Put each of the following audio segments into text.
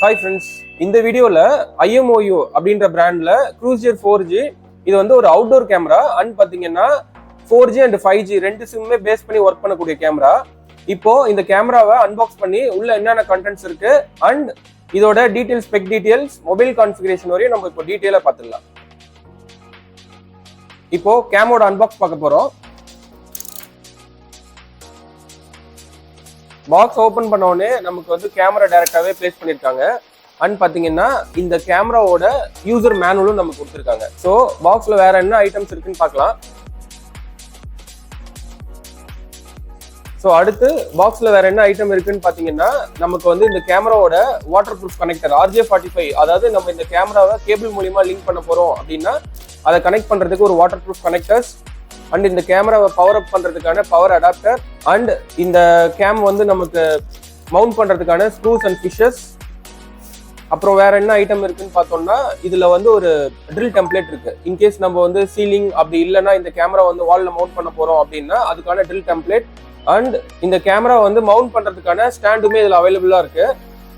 Hi friends, இந்த வீடியோவில் IMOU அப்படின்ற பிராண்டில் க்ரூசியர் 4G இது வந்து ஒரு அவுட்டோர் கேமரா அண்ட் பார்த்தீங்கன்னா 4G அண்ட் 5G ரெண்டு சிம்மே பேஸ் பண்ணி ஒர்க் பண்ணக்கூடிய கேமரா. இப்போ இந்த கேமராவை அன்பாக்ஸ் பண்ணி உள்ள என்னென்ன கண்டென்ட்ஸ் இருக்கு அண்ட் இதோட details, spec details, mobile configuration வரையும் நம்ம இப்போ டீட்டெயிலாக பார்த்துடலாம். இப்போ கேமோட அன்பாக்ஸ் பார்க்க போகிறோம். பாக்ஸ் ஓப்பன் பண்ண உடனே நமக்கு வந்து கேமரா டைரக்டாவே பிளேஸ் பண்ணிருக்காங்க. அண்ட் பாத்தீங்கன்னா இந்த கேமராவோட யூசர் மேனுவலும் நமக்கு கொடுத்துருக்காங்க. ஸோ பாக்ஸ்ல வேற என்ன ஐட்டம்ஸ் இருக்குன்னு பார்க்கலாம். ஸோ அடுத்து பாக்ஸ்ல வேற என்ன ஐட்டம் இருக்குன்னு பாத்தீங்கன்னா நமக்கு வந்து இந்த கேமராவோட வாட்டர் ப்ரூஃப் கனெக்டர் RJ45, அதாவது நம்ம இந்த கேமராவை கேபிள் மூலியமா லிங்க் பண்ண போறோம் அப்படின்னா அதை கனெக்ட் பண்றதுக்கு ஒரு வாட்டர் ப்ரூஃப் கனெக்டர்ஸ் அண்ட் இந்த கேமராவை பவர் அப் பண்றதுக்கான பவர் அடாப்டர் அண்ட் இந்த கேம் வந்து நமக்கு மவுண்ட் பண்றதுக்கான ஸ்க்ரூஸ் அண்ட் ஃபிஷஸ். அப்புறம் வேற என்ன ஐட்டம் இருக்குன்னு பார்த்தோம்னா இதுல வந்து ஒரு ட்ரில் டெம்ப்ளேட் இருக்கு. இன்கேஸ் நம்ம வந்து சீலிங் அப்படி இல்லைன்னா இந்த கேமரா வந்து வால்ல மவுண்ட் பண்ண போறோம் அப்படின்னா அதுக்கான ட்ரில் டெம்ப்ளேட் அண்ட் இந்த கேமரா வந்து மவுண்ட் பண்றதுக்கான ஸ்டாண்டுமே இதுல அவைலபிளா இருக்கு.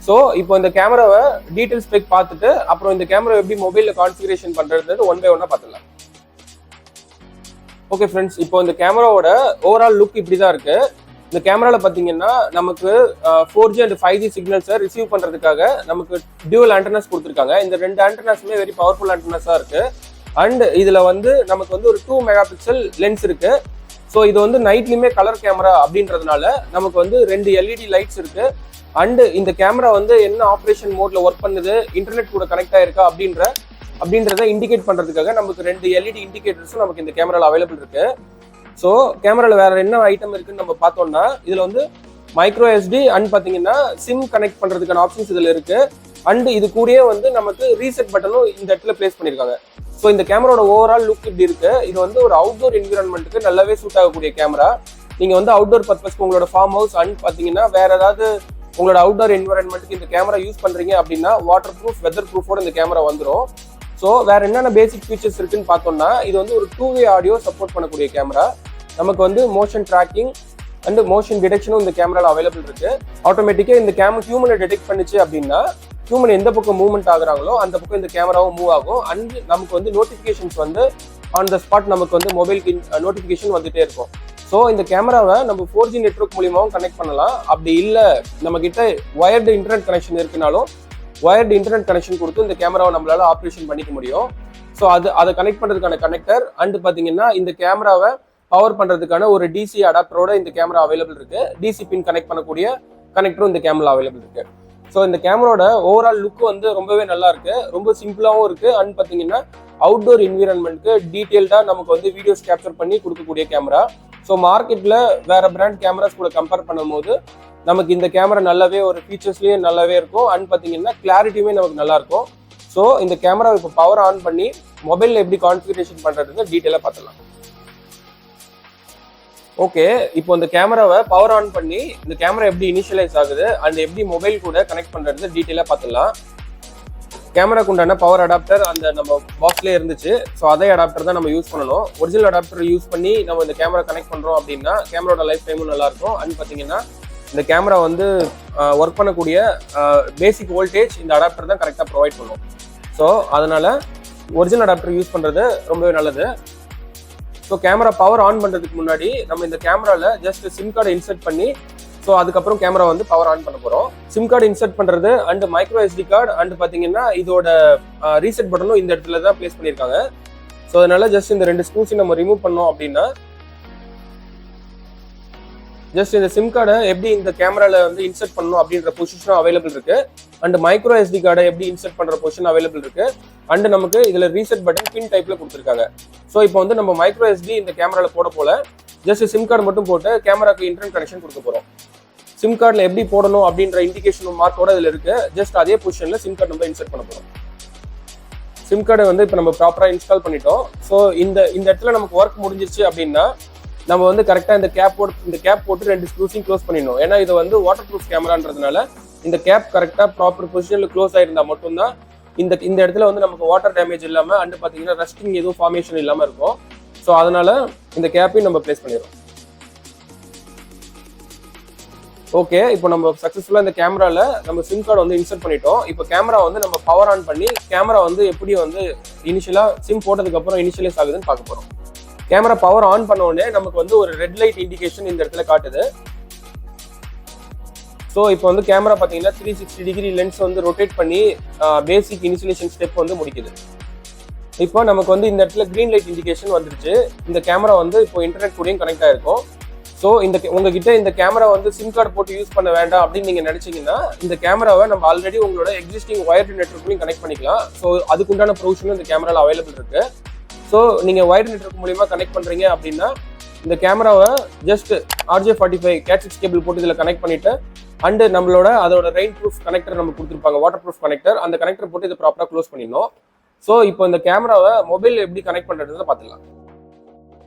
ஸோ இப்போ இந்த கேமராவை டீடைல்ஸ் ஸ்பெக் பார்த்துட்டு அப்புறம் இந்த கேமரா எப்படி மொபைல்ல கான்ஃபிகரேஷன் பண்றது ஒன் பை ஒன்னா பார்த்துக்கலாம். ஓகே ஃப்ரெண்ட்ஸ், இப்போ இந்த கேமராவோட ஓவரால் லுக் இப்படி தான் இருக்கு. இந்த கேமரால பாத்தீங்கன்னா நமக்கு 4G அண்ட் 5G சிக்னல்ஸை ரிசீவ் பண்றதுக்காக நமக்கு டியூவல் ஆண்டனாஸ் கொடுத்துருக்காங்க. இந்த ரெண்டு ஆண்டனாஸுமே வெரி பவர்ஃபுல் ஆண்டனாஸா இருக்கு. அண்ட் இதுல வந்து நமக்கு வந்து ஒரு 2 மெகா பிக்சல் லென்ஸ் இருக்கு. ஸோ இது வந்து நைட்லயுமே கலர் கேமரா அப்படின்றதுனால நமக்கு வந்து 2 LED லைட்ஸ் இருக்கு. அண்ட் இந்த கேமரா வந்து என்ன ஆப்ரேஷன் மோட்ல ஒர்க் பண்ணுது, இன்டர்நெட் கூட கனெக்ட் ஆயிருக்கா அப்படின்றத இண்டிகேட் பண்றதுக்காக நமக்கு 2 LED இண்டிகேட்டர்ஸும் நமக்கு இந்த கேமரால அவைலபிள் இருக்கு. ஸோ கேமரால வேற என்ன ஐட்டம் இருக்குன்னு நம்ம பார்த்தோம்னா இதுல வந்து மைக்ரோ SD அண்ட் பாத்தீங்கன்னா சிம் கனெக்ட் பண்றதுக்கான ஆப்ஷன்ஸ் இதுல இருக்கு. அண்ட் இது கூடயே வந்து நமக்கு ரீசெட் பட்டனும் இந்த இடத்துல பிளேஸ் பண்ணிருக்காங்க. ஸோ இந்த கேமராவோட ஓவரால் லுக் இப்படி இருக்கு. இது வந்து ஒரு அவுட்டோர் என்விரான்மெண்ட்டுக்கு நல்லாவே சூட் ஆகக்கூடிய கேமரா. நீங்க வந்து அவுட்டோர் பர்பஸ்க்கு உங்களோட ஃபார்ம் ஹவுஸ் அண்ட் பாத்தீங்கன்னா வேற ஏதாவது உங்களோட அவுட்டோர் என்விரான்மெண்ட்டுக்கு இந்த கேமரா யூஸ் பண்றீங்க அப்படின்னா வாட்டர் ப்ரூஃப், வெதர் ப்ரூஃபோட இந்த கேமரா வந்துடும். ஸோ வேற என்னென்ன பேசிக் ஃபீச்சர்ஸ் இருக்குன்னு பார்த்தோம்னா இது வந்து ஒரு 2-வே ஆடியோ சப்போர்ட் பண்ணக்கூடிய கேமரா. நமக்கு வந்து மோஷன் ட்ராக்கிங் அண்ட் மோஷன் டிடெக்ஷனும் இந்த கேமரால அவைலபிள் இருக்கு. ஆட்டோமேட்டிக்கா இந்த கேமரா ஹியூமனை டிடெக்ட் பண்ணிச்சு அப்படின்னா ஹியூமன் எந்த பக்கம் மூவ்மெண்ட் ஆகுறாங்களோ அந்த பக்கம் இந்த கேமராவும் மூவ் ஆகும். அண்ட் நமக்கு வந்து நோட்டிஃபிகேஷன்ஸ் வந்து ஆன் த ஸ்பாட் நமக்கு வந்து மொபைலுக்கு நோட்டிஃபிகேஷன் வந்துட்டே இருக்கும். ஸோ இந்த கேமராவை நம்ம 4G நெட்வொர்க் மூலியமாவும் கனெக்ட் பண்ணலாம். அப்படி இல்லை நம்ம கிட்ட வயர்டு இன்டர்நெட் கனெக்ஷன் இருக்குனாலும் வயர்டு இன்டர்நெட் கனெக்ஷன் கொடுத்து இந்த கேமராவை நம்மளால ஆப்ரேஷன் பண்ணிக்க முடியும். ஸோ அதை கனெக்ட் பண்றதுக்கான கனெக்டர் அண்ட் பாத்தீங்கன்னா இந்த கேமராவை பவர் பண்றதுக்கான ஒரு DC அடாப்டரோட இந்த கேமரா அவைலபிள் இருக்கு. DC பின் கனெக்ட் பண்ணக்கூடிய கனெக்டரும் இந்த கேமரா அவைலபிள் இருக்கு. ஸோ இந்த கேமராவோட ஓவரால் லுக் வந்து ரொம்பவே நல்லா இருக்கு. ரொம்ப சிம்பிளாகவும் இருக்கு. அண்ட் பாத்தீங்கன்னா அவுட்டோர் என்விரான்மெண்ட்க்கு டீட்டெயில்டா நமக்கு வந்து வீடியோஸ் கேப்சர் பண்ணி கொடுக்கக்கூடிய கேமரா. ஸோ மார்க்கெட்ல வேற பிராண்ட் கேமராஸ் கூட கம்பேர் பண்ணும்போது நமக்கு இந்த கேமரா நல்லாவே ஒரு ஃபீச்சர்ஸ்லயே நல்லாவே இருக்கும். அண்ட் பாத்தீங்கன்னா கிளாரிட்டியுமே நமக்கு நல்லா இருக்கும். ஸோ இந்த கேமரா இப்போ பவர் ஆன் பண்ணி மொபைல்ல எப்படி கான்ஃபிகரேஷன் பண்றதுன்னு டீட்டெயிலா பார்த்துலாம். ஓகே, இப்போ இந்த கேமராவை பவர் ஆன் பண்ணி இந்த கேமரா எப்படி இனிஷியலைஸ் ஆகுது அண்ட் எப்படி மொபைல் கூட கனெக்ட் பண்றது டீட்டெயிலா பார்த்துலாம். கேமராக்கு உண்டான பவர் அடாப்டர் அந்த நம்ம பாக்ஸ்லேயே இருந்துச்சு. ஸோ அதே அடாப்டர் தான் நம்ம யூஸ் பண்ணணும். ஒரிஜினல் அடாப்டர் யூஸ் பண்ணி நம்ம இந்த கேமரா கனெக்ட் பண்றோம் அப்படின்னா கேமராவோட லைஃப் டைமும் நல்லா இருக்கும். அண்ட் பாத்தீங்கன்னா இந்த கேமரா வந்து ஒர்க் பண்ணக்கூடிய பேசிக் வோல்டேஜ் இந்த அடாப்டர் தான் கரெக்டாக ப்ரொவைட் பண்ணும். ஸோ அதனால ஒரிஜினல் அடாப்டர் யூஸ் பண்ணுறது ரொம்பவே நல்லது. ஸோ கேமரா பவர் ஆன் பண்ணுறதுக்கு முன்னாடி நம்ம இந்த கேமராவில் ஜஸ்ட் சிம் கார்டை இன்சர்ட் பண்ணி ஸோ அதுக்கப்புறம் கேமரா வந்து பவர் ஆன் பண்ண போகிறோம். சிம் கார்டு இன்சர்ட் பண்ணுறது and micro SD card and பார்த்தீங்கன்னா இதோட ரீசெட் பட்டனும் இந்த இடத்துல தான் பிளேஸ் பண்ணியிருக்காங்க. ஸோ அதனால ஜஸ்ட் இந்த 2 ஸ்க்ரூஸையும் நம்ம ரிமூவ் பண்ணோம் அப்படின்னா ஜஸ்ட் இந்த சிம் கார்டை எப்படி இந்த கேமரால வந்து இன்சர்ட் பண்ணணும் அப்படின்ற பொசிஷனும் அவைலபிள் இருக்கு. அண்ட் மைக்ரோ SD கார்டை எப்படி இன்சர்ட் பண்ற பொசிஷன் அவைலபிள் இருக்கு. அண்ட் நமக்கு இதுல ரீசெட் பட்டன் பின் டைப்ல கொடுத்துருக்காங்க. ஸோ இப்போ வந்து நம்ம மைக்ரோ SD இந்த கேமரால போட போல ஜஸ்ட் சிம் கார்டு மட்டும் போட்டு கேமராக்கு இன்டர்நெட் கனெக்ஷன் கொடுக்க போறோம். சிம் கார்டில் எப்படி போடணும் அப்படின்ற இண்டிகேஷன் மார்க்கோட இதுல இருக்கு. ஜஸ்ட் அதே பொசிஷன்ல சிம் கார்டு நம்ம இன்சர்ட் பண்ண போறோம். சிம் கார்டை வந்து இப்போ நம்ம ப்ராப்பரா இன்ஸ்டால் பண்ணிட்டோம். ஸோ இந்த இடத்துல நமக்கு ஒர்க் முடிஞ்சிருச்சு அப்படின்னா நம்ம வந்து கரெக்டா இந்த கேப் போட்டு 2 ஸ்க்ரூஸையும் க்ளோஸ் பண்ணிடணும். ஏன்னா இது வந்து வாட்டர் ப்ரூஃப் கேமரான்றதுனால இந்த கேப் கரெக்டா ப்ராப்பர் பொசிஷன்ல க்ளோஸ் ஆயிருந்தா மட்டும்தான் இந்த இடத்துல வந்து நமக்கு வாட்டர் டேமேஜ் இல்லாம அண்ட் பாத்தீங்கன்னா ரஸ்டிங் எதுவும் ஃபார்மேஷன் இல்லாம இருக்கும். ஸோ அதனால இந்த கேப்பையும் நம்ம பிளேஸ் பண்ணிடுறோம். ஓகே, இப்போ நம்ம சக்ஸஸ்ஃபுல்லாக இந்த கேமராவில் நம்ம சிம் கார்டு வந்து இன்சர்ட் பண்ணிட்டோம். இப்போ கேமரா வந்து நம்ம பவர் ஆன் பண்ணி கேமரா வந்து எப்படி வந்து இனிஷியலாக சிம் போட்டதுக்கப்புறம் இனிஷியலைஸ் ஆகுதுன்னு பார்க்க போகிறோம். கேமரா பவர் ஆன் பண்ண உடனே நமக்கு வந்து ஒரு ரெட் லைட் இண்டிகேஷன் இந்த இடத்துல காட்டுது. ஸோ இப்போ வந்து கேமரா பார்த்தீங்கன்னா 360 டிகிரி லென்ஸ் வந்து ரொட்டேட் பண்ணி பேசிக் இனிஷியலேஷன் ஸ்டெப் வந்து முடிக்குது. இப்போ நமக்கு வந்து இந்த இடத்துல கிரீன் லைட் இண்டிகேஷன் வந்துருச்சு. இந்த கேமரா வந்து இப்போ இன்டர்நெட் கூடயும் கனெக்ட் ஆயிருக்கும். ஸோ உங்ககிட்ட இந்த கேமரா வந்து சிம் கார்டு போட்டு யூஸ் பண்ண வேண்டாம் அப்படின்னு நீங்க நினைச்சீங்கன்னா இந்த கேமராவை நம்ம ஆல்ரெடி உங்களோட எக்ஸிஸ்டிங் ஒயர்டு நெட்வொர்க்லையும் கனெக்ட் பண்ணிக்கலாம். ஸோ அதுக்குண்டான ப்ரொவிஷனும் இந்த கேமராவில் அவைலபிள் இருக்கு. ஸோ நீங்க ஒயர்டு நெட்வொர்க் மூலியமா கனெக்ட் பண்றீங்க அப்படின்னா இந்த கேமராவை ஜஸ்ட் RJ45 Cat6 கேபிள் போட்டு இதில் கனெக்ட் பண்ணிட்டு அண்ட் நம்மளோட அதோட ரெயின் ப்ரூஃப் கனெக்டர் நம்ம கொடுத்துருப்பாங்க, வாட்டர் ப்ரூஃப் கனெக்டர். அந்த கனெக்டர் போட்டு இதை ப்ராப்பராக க்ளோஸ் பண்ணிடணும். ஸோ இப்போ இந்த கேமராவை மொபைல் எப்படி கனெக்ட் பண்றதுன்னு பார்த்துக்கலாம்.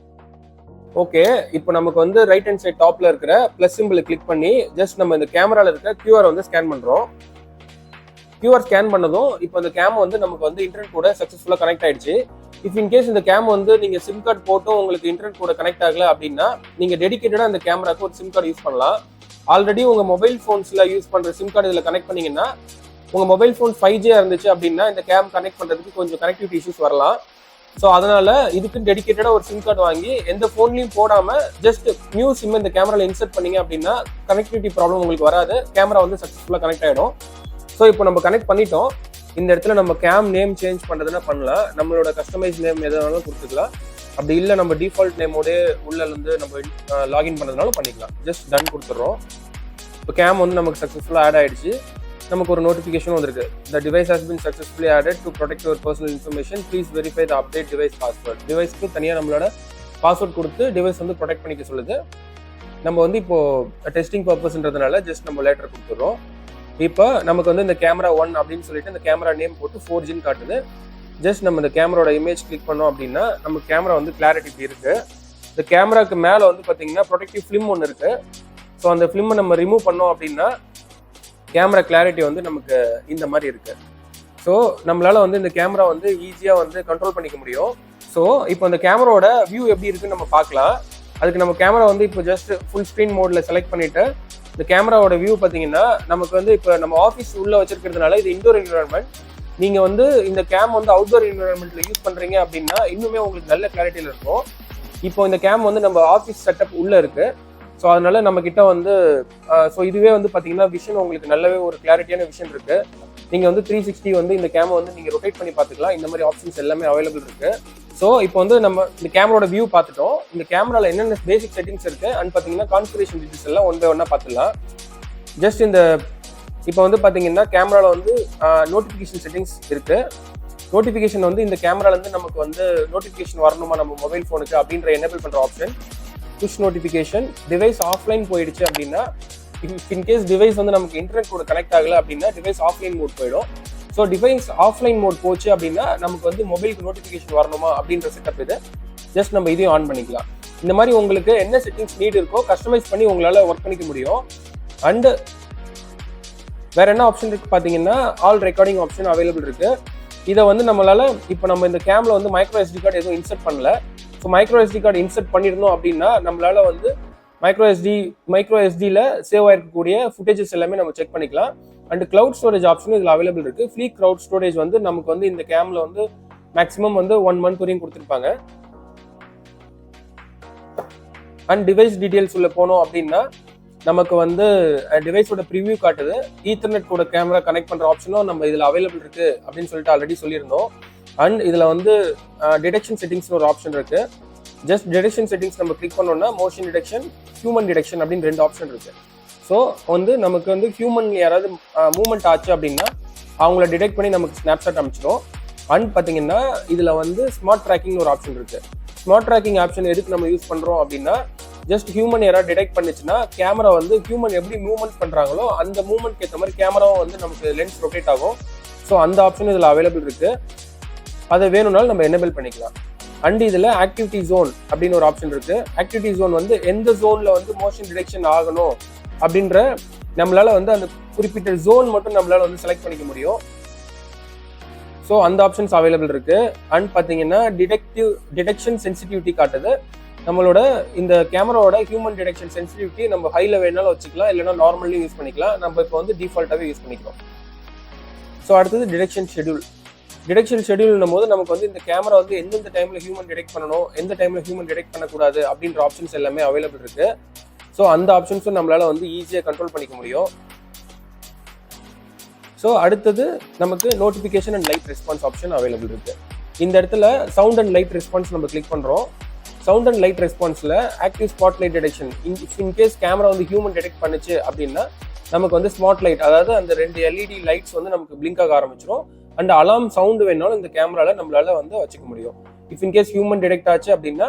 ஓகே, இப்போ நமக்கு வந்து ரைட் ஹேண்ட் சைட் டாப்ல இருக்கிற பிளஸ் சிம்பிளை கிளிக் பண்ணி ஜஸ்ட் நம்ம இந்த கேமரால இருக்க QR வந்து ஸ்கேன் பண்றோம். QR ஸ்கேன் பண்ணதும் இப்போ இந்த கேம் வந்து நமக்கு வந்து இன்டர்நெட் கூட சக்ஸஸ்ஃபுல்லாக கனெக்ட் ஆயிடுச்சு. இஃப் இன்கேஸ் இந்த கேம் வந்து நீங்க சிம் கார்டு போட்டும் உங்களுக்கு இன்டர்நெட் கூட கனெக்ட் ஆகல அப்படின்னா நீங்க டெடிகேட்டடா இந்த கேமராக்கு ஒரு சிம் கார்டு யூஸ் பண்ணலாம். ஆல்ரெடி உங்க மொபைல் போன்ஸ்ல யூஸ் பண்ற சிம் கார்டு இதில் கனெக்ட் பண்ணீங்கன்னா உங்க மொபைல் ஃபோன் 5G இருந்துச்சு அப்படின்னா இந்த கேம் கனெக்ட் பண்றதுக்கு கொஞ்சம் கனெக்டிவிட்டி இஷ்யூஸ் வரலாம். ஸோ அதனால இதுக்கு டெடிகேட்டடா ஒரு சிம் கார்டு வாங்கி எந்த போன்லயும் போடாம ஜஸ்ட் நியூ சிம் இந்த கேமரால இன்சர்ட் பண்ணீங்க அப்படின்னா கனெக்டிவிட்டி ப்ராப்ளம் உங்களுக்கு வராது. கேமரா வந்து சக்ஸஸ்ஃபுல்லா கனெக்ட் ஆயிடும். ஸோ இப்போ நம்ம கனெக்ட் பண்ணிட்டோம். இந்த இடத்துல நம்ம கேம் நேம் சேஞ்ச் பண்றதுன்னா பண்ணலாம். நம்மளோட கஸ்டமைஸ் நேம் எதுனாலும் கொடுத்துக்கலாம். அப்படி இல்லை நம்ம டிஃபால்ட் நேமோட உள்ள இருந்து நம்ம லாகின் பண்ணதுனாலும் பண்ணிக்கலாம். ஜஸ்ட் டன் கொடுத்துட்றோம். இப்போ கேம் வந்து நமக்கு சக்ஸஸ்ஃபுல்லாக ஆட் ஆயிடுச்சு. நமக்கு ஒரு நோட்டிஃபிகேஷன் வந்திருக்கு. The device has been successfully added to protect your personal information. Please verify the update device password. டிவைஸ்க்கு தனியாக நம்மளோட பாஸ்வேர்ட் கொடுத்து டிவைஸ் வந்து ப்ரொடெக்ட் பண்ணிக்க சொல்லுது. நம்ம வந்து இப்போ டெஸ்டிங் பர்பஸ்ன்றதுனால ஜஸ்ட் நம்ம லேட்டர் கொடுத்துட்றோம். இப்போ நமக்கு வந்து இந்த கேமரா 1 அப்படின்னு சொல்லிட்டு இந்த கேமரா நேம் போட்டு 4Gன்னு காட்டுது. ஜஸ்ட் நம்ம இந்த கேமராவோட இமேஜ் கிளிக் பண்ணோம் அப்படின்னா நம்ம கேமரா வந்து கிளாரிட்டி இப்படி இருக்கு. இந்த கேமராக்கு மேலே வந்து பார்த்தீங்கன்னா ப்ரொடெக்டிவ் ஃபிலிம் ஒன்று இருக்கு. ஸோ அந்த ஃபிலிமை நம்ம ரிமூவ் பண்ணோம் அப்படின்னா கேமரா கிளாரிட்டி வந்து நமக்கு இந்த மாதிரி இருக்கு. ஸோ நம்மளால வந்து இந்த கேமரா வந்து ஈஸியாக வந்து கண்ட்ரோல் பண்ணிக்க முடியும். ஸோ இப்போ இந்த கேமராவோட வியூ எப்படி இருக்குன்னு நம்ம பார்க்கலாம். அதுக்கு நம்ம கேமரா வந்து இப்போ ஜஸ்ட் ஃபுல் ஸ்க்ரீன் மோட்ல செலக்ட் பண்ணிட்டு இந்த கேமராவோட வியூ பார்த்தீங்கன்னா நமக்கு வந்து இப்போ நம்ம ஆஃபீஸ் உள்ள வச்சிருக்கிறதுனால இது இன்டோர் என்விரான்மெண்ட். நீங்க வந்து இந்த கேம் வந்து அவுட்டோர் என்விரான்மெண்ட்ல யூஸ் பண்றீங்க அப்படின்னா இன்னுமே உங்களுக்கு நல்ல கிளாரிட்டியில இருக்கும். இப்போ இந்த கேம் வந்து நம்ம ஆஃபீஸ் செட்டப் உள்ள இருக்கு. ஸோ அதனால நம்ம கிட்ட வந்து ஸோ இதுவே வந்து பார்த்தீங்கன்னா விஷன் உங்களுக்கு நல்லாவே ஒரு கிளாரிட்டியான விஷன் இருக்கு. நீங்கள் வந்து 360 வந்து இந்த கேமை வந்து நீங்கள் ரொட்டேட் பண்ணி பார்த்துக்கலாம். இந்த மாதிரி ஆப்ஷன்ஸ் எல்லாமே அவைலபிள் இருக்கு. ஸோ இப்போ வந்து நம்ம இந்த கேமராவோட வியூ பார்த்துட்டோம். இந்த கேமராவில் என்னென்ன பேசிக் செட்டிங்ஸ் இருக்கு அண்ட் பார்த்தீங்கன்னா கான்ஃபிகரேஷன் டீட்டெயில்ஸ் எல்லாம் ஒன் பை ஒன்னா பார்த்துக்கலாம். ஜஸ்ட் இந்த இப்போ வந்து பார்த்தீங்கன்னா கேமராவில் வந்து நோட்டிஃபிகேஷன் செட்டிங்ஸ் இருக்கு. நோட்டிஃபிகேஷன் வந்து இந்த கேமரால இருந்து நமக்கு வந்து நோட்டிஃபிகேஷன் வரணுமா நம்ம மொபைல் ஃபோனுக்கு அப்படின்ற எனேபிள் பண்ற option. Push notification. Device offline போயிடுச்சு அப்படின்னா இன்கேஸ் டிவைஸ் வந்து நமக்கு இன்டர்நெட் கூட கனெக்ட் ஆகல அப்படின்னா டிவைஸ் ஆஃப்லைன் மோட் போயிடும். ஸோ டிவைஸ் ஆஃப்லைன் மோட் போச்சு அப்படின்னா நமக்கு வந்து மொபைலுக்கு நோட்டிஃபிகேஷன் வரணுமா அப்படின்ற செட்டப் இது. ஜஸ்ட் நம்ம இதையும் ஆன் பண்ணிக்கலாம். இந்த மாதிரி உங்களுக்கு என்ன செட்டிங்ஸ் நீட் இருக்கோ கஸ்டமைஸ் பண்ணி உங்களால் ஒர்க் பண்ணிக்க முடியும். அண்ட் வேற என்ன ஆப்ஷன் இருக்கு பார்த்தீங்கன்னா ஆல் ரெக்கார்டிங் ஆப்ஷன் அவைலபிள் இருக்கு. இதை வந்து நம்மளால இப்போ நம்ம இந்த கேம்ல வந்து மைக்ரோ SD கார்டு எதுவும் இன்சர்ட் பண்ணல. So micro SD card insert பண்ணிருந்தோம் அப்படின்னா நம்மளால வந்து மைக்ரோ எஸ்டியில் சேவ் ஆயிருக்கக்கூடிய ஃபுட்டேஜஸ் எல்லாமே நம்ம செக் பண்ணிக்கலாம். அண்ட் கிளவுட் ஸ்டோரேஜ் ஆப்ஷனும் இதில் அவைலபிள் இருக்கு. ஃப்ரீ கிளவுட் ஸ்டோரேஜ் வந்து நமக்கு வந்து இந்த கேம்ல வந்து மேக்ஸிமம் வந்து 1 month வரையும் கொடுத்துருப்பாங்க. அண்ட் டிவைஸ் டீடைல்ஸ் உள்ள போனோம் அப்படின்னா நமக்கு வந்து டிவைஸோட ப்ரிவியூ காட்டுது. ஈத்தர்நெட் கூட கேமரா கனெக்ட் பண்ற ஆப்ஷனும் நம்ம இதில் அவைலபிள் இருக்கு அப்படின்னு சொல்லிட்டு ஆல்ரெடி சொல்லியிருந்தோம். அண்ட் இதில் வந்து டிடெக்ஷன் செட்டிங்ஸ் ஒரு ஆப்ஷன் இருக்கு. ஜஸ்ட் டிடெக்ஷன் செட்டிங்ஸ் நம்ம கிளிக் பண்ணோம்னா மோஷன் டிடெக்ஷன், ஹியூமன் டிடெக்ஷன் அப்படின்னு 2 ஆப்ஷன் இருக்கு. ஸோ வந்து நமக்கு வந்து ஹியூமன் யாராவது மூவ்மெண்ட் ஆச்சு அப்படின்னா அவங்கள டிடெக்ட் பண்ணி நமக்கு ஸ்னாப்ஷாட் அமைச்சிடும். அண்ட் பார்த்தீங்கன்னா இதில் வந்து ஸ்மார்ட் ட்ராக்கிங் ஒரு ஆப்ஷன் இருக்கு. ஸ்மார்ட் ட்ராக்கிங் ஆப்ஷன் எதுக்கு நம்ம யூஸ் பண்றோம் அப்படின்னா ஜஸ்ட் ஹியூமன் யாராவது டிடெக்ட் பண்ணிச்சுன்னா கேமரா வந்து ஹியூமன் எப்படி மூவ்மெண்ட் பண்றாங்களோ அந்த மூவ்மெண்ட்க்கு ஏற்ற மாதிரி கேமராவும் வந்து நமக்கு லென்ஸ் ரொட்டேட் ஆகும். ஸோ அந்த ஆப்ஷன் இதில் அவைலபிள் இருக்கு. அதை வேணும்னாலும் நம்ம எனேபிள் பண்ணிக்கலாம். அண்ட் இதில் ஆக்டிவிட்டி ஜோன் அப்படின்னு ஒரு ஆப்ஷன் இருக்கு. ஆக்டிவிட்டி ஜோன் வந்து எந்த ஜோன்ல வந்து மோஷன் டிடெக்ஷன் ஆகணும் அப்படின்ற நம்மளால வந்து அந்த குறிப்பிட்ட ஜோன் மட்டும் நம்மளால வந்து செலக்ட் பண்ணிக்க முடியும். ஸோ அந்த ஆப்ஷன்ஸ் அவைலபிள் இருக்கு. அண்ட் பார்த்தீங்கன்னா டிடெக்ஷன் சென்சிட்டிவிட்டி காட்டுது. நம்மளோட இந்த கேமராவோட ஹியூமன் டிடெக்ஷன் சென்சிட்டிவிட்டி நம்ம ஹைல வேணாலும் வச்சுக்கலாம், இல்லைன்னா நார்மலையும் யூஸ் பண்ணிக்கலாம். நம்ம இப்போ வந்து டிஃபால்ட்டாகவே யூஸ் பண்ணிக்கிறோம். ஸோ அடுத்தது டிடெக்ஷன் ஷெடியூல். டிடெக்ஷன் ஷெடியூல்னும் போது நமக்கு வந்து இந்த கேமரா வந்து எந்தெந்த டைமில் ஹியூமன் டிடெக்ட் பண்ணணும், எந்த டைமில் ஹியூமன் டிடெக்ட் பண்ணக்கூடாது அப்படின்ற ஆப்ஷன்ஸ் எல்லாமே அவைலபிள் இருக்குது. ஸோ அந்த ஆப்ஷன்ஸும் நம்மளால் வந்து ஈஸியாக கண்ட்ரோல் பண்ணிக்க முடியும். ஸோ அடுத்தது நமக்கு notification and light response option available இருக்குது. இந்த இடத்துல சவுண்ட் அண்ட் லைட் ரெஸ்பான்ஸ் நம்ம கிளிக் பண்ணுறோம். சவுண்ட் அண்ட் லைட் ரெஸ்பான்ஸில் active spotlight detection, in case camera வந்து ஹியூமன் டிடெக்ட் பண்ணுச்சு அப்படின்னா நமக்கு வந்து ஸ்மார்ட் லைட், அதாவது அந்த 2 LED லைட்ஸ் வந்து நமக்கு பிளிங்க் ஆக ஆரம்பிச்சிடும். அண்ட் அலாம் சவுண்டு வேணாலும் இந்த கேமரால நம்மளால வந்து வச்சுக்க முடியும். இஃப் இன்கேஸ் ஹியூமன் டிடெக்ட் ஆச்சு அப்படின்னா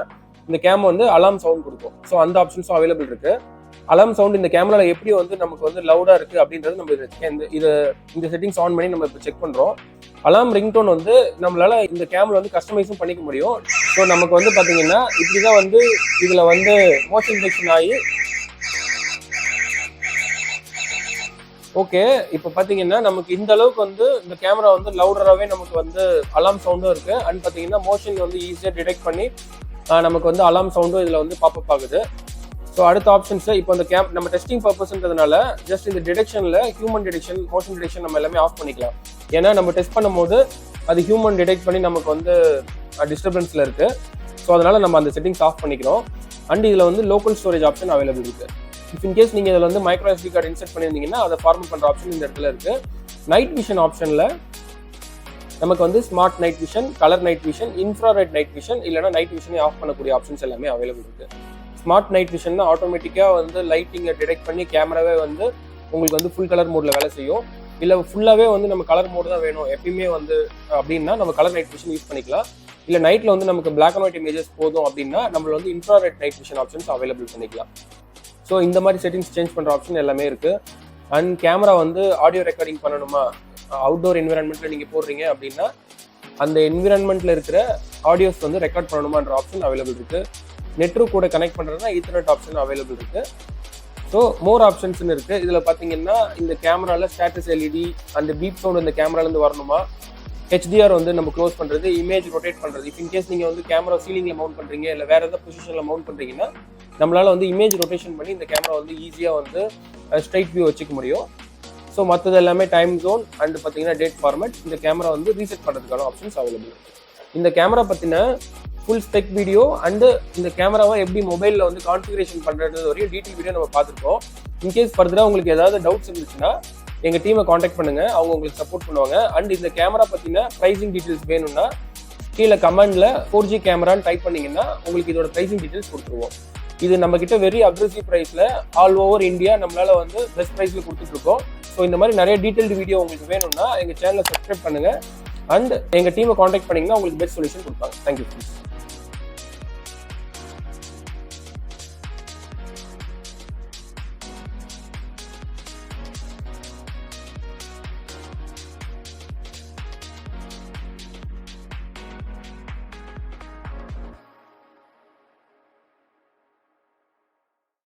இந்த கேமரா வந்து அலாம் சவுண்ட் கொடுக்கும். ஸோ அந்த ஆப்ஷன்ஸும் அவைலபிள் இருக்கு. அலாம் சவுண்ட் இந்த கேமரால எப்படி வந்து நமக்கு வந்து லவுடா இருக்கு அப்படின்றது நம்ம இந்த செட்டிங்ஸ் ஆன் பண்ணி நம்ம இப்போ செக் பண்றோம். அலாம் ரிங்டோன் வந்து நம்மளால இந்த கேமரா வந்து கஸ்டமைஸும் பண்ணிக்க முடியும். ஸோ நமக்கு வந்து பாத்தீங்கன்னா இப்படிதான் வந்து இதுல வந்து மோஷன் டிடெக்ஷன் ஆகி ஓகே. இப்போ பார்த்தீங்கன்னா நமக்கு இந்த அளவுக்கு வந்து இந்த கேமரா வந்து லவுடராகவே நமக்கு வந்து அலாம் சவுண்டும் இருக்குது. அண்ட் பார்த்தீங்கன்னா மோஷன் வந்து ஈஸியாக டிடெக்ட் பண்ணி நமக்கு வந்து அலாம் சவுண்டும் இதில் வந்து பாப்பப் ஆகுது. ஸோ அடுத்த ஆப்ஷன்ஸில் இப்போ இந்த நம்ம டெஸ்டிங் பர்பஸ்ன்றதுனால ஜஸ்ட் இந்த டிடெக்ஷனில் ஹியூமன் டிடெக்ஷன், மோஷன் டிடெக்ஷன் நம்ம எல்லாமே ஆஃப் பண்ணிக்கலாம். ஏன்னா நம்ம டெஸ்ட் பண்ணும்போது அது ஹியூமன் டிடெக்ட் பண்ணி நமக்கு வந்து டிஸ்டர்பன்ஸில் இருக்குது. ஸோ அதனால் நம்ம அந்த செட்டிங்ஸ் ஆஃப் பண்ணிக்கிறோம். அண்ட் இதில் வந்து லோக்கல் ஸ்டோரேஜ் ஆப்ஷன் அவைலபிள் இருக்குது. இஃப் இன்கேஸ் நீங்கள் இதில் வந்து மைக்ரோ SD கார்டு இன்செர்ட் பண்ணியிருந்தீங்கன்னா அதை ஃபார்மேட் பண்ணுற ஆப்ஷன் இந்த இடத்துல இருக்குது. நைட் விஷன் ஆப்ஷனில் நமக்கு வந்து smart night vision, colour night vision, infrared night vision, இல்லைனா நைட் விஷனே ஆஃப் பண்ணக்கூடிய ஆப்ஷன்ஸ் எல்லாமே அவைலபிள் இருக்குது. ஸ்மார்ட் நைட் விஷன் ஆட்டோமேட்டிக்காக வந்து லைட்டிங்கை டிடெக்ட் பண்ணி கேமராவே வந்து உங்களுக்கு வந்து ஃபுல் கலர் மோடில் வேலை செய்யும். இல்லை ஃபுல்லாகவே வந்து நம்ம கலர் மோடு தான் வேணும் எப்பயுமே வந்து அப்படின்னா நம்ம கலர் நைட் விஷன் யூஸ் பண்ணிக்கலாம். இல்லை நைட்டில் வந்து நமக்கு பிளாக் அண்ட் ஒயிட் இமேஜஸ் போதும் அப்படின்னா நம்மள வந்து infrared night vision options available பண்ணிக்கலாம். ஸோ இந்த மாதிரி செட்டிங்ஸ் சேஞ்ச் பண்ணுற ஆப்ஷன் எல்லாமே இருக்குது. அண்ட் கேமரா வந்து ஆடியோ ரெக்கார்டிங் பண்ணணுமா, அவுட்டோர் என்விரான்மெண்ட்டில் நீங்கள் போடுறீங்க அப்படின்னா அந்த என்விரான்மெண்ட்டில் இருக்கிற ஆடியோஸ் வந்து ரெக்கார்ட் பண்ணணுமான்ற ஆப்ஷன் அவைலபிள் இருக்குது. நெட்வொர்க் கூட கனெக்ட் பண்ணுறதுனா ஈத்தர்நெட் ஆப்ஷன் அவைலபிள் இருக்குது. ஸோ மோர் ஆப்ஷன்ஸ்னு இருக்குது. இதில் பார்த்தீங்கன்னா இந்த கேமராவில் ஸ்டேட்டஸ் LED அந்த பீப் சவுண்ட் இந்த கேமராலேருந்து வரணுமா, HDR வந்து நம்ம க்ளோஸ் பண்ணுறது, இமேஜ் ரொட்டேட் பண்ணுறது. இஃப் இன்கேஸ் நீங்கள் வந்து கேமரா சீலிங்கில் மவுண்ட் பண்ணுறீங்க இல்லை வேறு ஏதாவது பொசிஷனில் மவுண்ட் பண்ணுறீங்கன்னா நம்மளால் வந்து இமேஜ் ரொட்டேஷன் பண்ணி இந்த கேமரா வந்து ஈஸியாக வந்து ஸ்ட்ரைட் வியூ வச்சுக்க முடியும். ஸோ மற்றது எல்லாமே டைம் ஜோன் அண்ட் பார்த்தீங்கன்னா டேட் ஃபார்மேட், இந்த கேமரா வந்து ரீசெட் பண்ணுறதுக்கான ஆப்ஷன்ஸ் அவைலபிள். இந்த கேமரா பற்றின ஃபுல் ஸ்பெக் வீடியோ அண்டு இந்த கேமராவை எப்படி மொபைலில் வந்து கான்ஃபிகரேஷன் பண்ணுறது வரையும் டீட்டெயில் வீடியோ நம்ம பார்த்துருக்கோம். இன்கேஸ் ஃபர்தராக உங்களுக்கு ஏதாவது டவுட்ஸ் இருந்துச்சுன்னா எங்கள் டீமை காண்டாக்ட் பண்ணுங்கள், அவங்க உங்களுக்கு சப்போர்ட் பண்ணுவாங்க. அண்ட் இந்த கேமரா பற்றின ப்ரைஸிங் டீட்டெயில்ஸ் வேணும்னா கீழே கமெண்டில் 4G கேமரான்னு டைப் பண்ணிங்கன்னா உங்களுக்கு இதோட ப்ரைஸிங் டீட்டெயில்ஸ் கொடுத்துருவோம். இது நம்ம கிட்ட வெரி அக்ரெசிவ் ப்ரைஸில் ஆல் ஓவர் இந்தியா நம்மளால வந்து பெஸ்ட் ப்ரைஸில் கொடுத்துட்ருக்கோம். ஸோ இந்த மாதிரி நிறைய டீட்டெயில்டு வீடியோ உங்களுக்கு வேணும்னா எங்கள் சேனலை சப்ஸ்கிரைப் பண்ணுங்கள் அண்ட் எங்கள் டீமை காண்டாக்ட் பண்ணிங்கன்னா உங்களுக்கு பெஸ்ட் சொல்யூஷன் கொடுப்பாங்க. தேங்க்யூ.